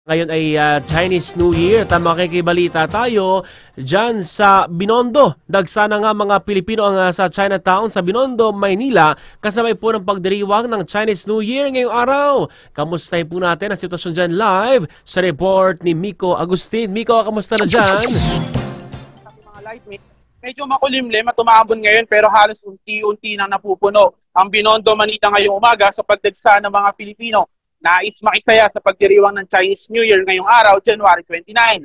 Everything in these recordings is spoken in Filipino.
Ngayon ay Chinese New Year. Tama, makikibalita tayo dyan sa Binondo. Dagsana nga mga Pilipino ang sa Chinatown sa Binondo, Maynila, kasabay po ng pagdiriwang ng Chinese New Year ngayong araw. Kamustahin po natin ang sitwasyon dyan live sa report ni Miko Agustin. Miko, kamusta na dyan? Mga lightmate, medyo makulimlim at umaambon ngayon pero halos unti-unti nang napupuno ang Binondo, Manila ngayong umaga sa pagdagsa ng mga Pilipino. Nais makisaya sa pagdiriwang ng Chinese New Year ngayong araw, January 29.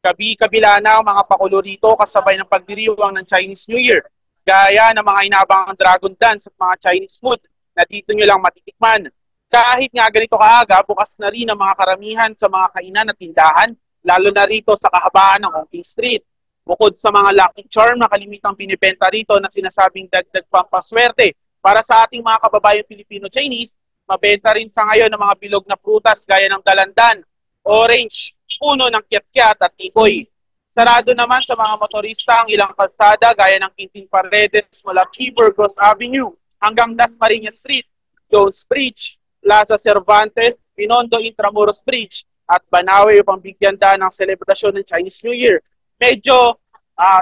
Kabi-kabila na ang mga pakulo rito kasabay ng pagdiriwang ng Chinese New Year, gaya ng mga inabangang dragon dance at mga Chinese food na dito nyo lang matitikman. Kahit nga ganito kaaga, bukas na rin ang mga karamihan sa mga kainan at tindahan, lalo na rito sa kahabaan ng Ongping Street. Bukod sa mga lucky charm na kalimitang binibenta rito na sinasabing dagdag pampaswerte para sa ating mga kababayang Filipino-Chinese, mabenta rin sa ngayon ng mga bilog na prutas gaya ng dalandan, orange, puno ng kiat-kiat at tikoy. Sarado naman sa mga motorista ang ilang kalsada gaya ng Quintin Paredes mula Kiefer Cross Avenue hanggang Dasmariñas Street, Jones Bridge, Plaza Cervantes, Binondo Intramuros Bridge at Banawe upang bigyan daan ng selebrasyon ng Chinese New Year. Medyo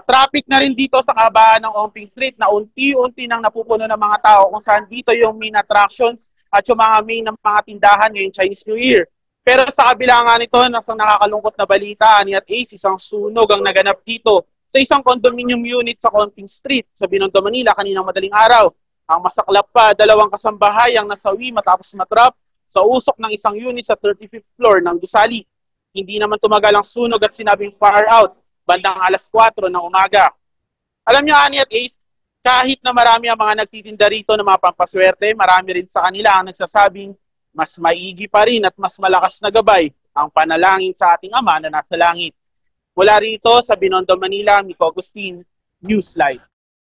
traffic na rin dito sa kahabaan ng Ongping Street na unti-unti nang napupuno ng mga tao kung saan dito yung main attractions at yung mga main ng mga tindahan ngayong Chinese New Year. Pero sa kabila nga nito, nasa nakakalungkot na balita ni at Ace, isang sunog ang naganap dito sa isang condominium unit sa Ongping Street sa Binondo, Manila kaninang madaling araw. Ang masaklap pa, dalawang kasambahay ang nasawi matapos matrap sa usok ng isang unit sa 35th floor ng gusali. Hindi naman tumagal ang sunog at sinabing fire out bandang alas 4 ng umaga. Alam niyo, Ani at Ace, kahit na marami ang mga nagtitinda rito ng mga pampaswerte, marami rin sa kanila ang nagsasabing mas maigi pa rin at mas malakas na gabay ang panalangin sa ating Ama na nasa langit. Mula rito sa Binondo, Manila, Miko Agustin, Newslight.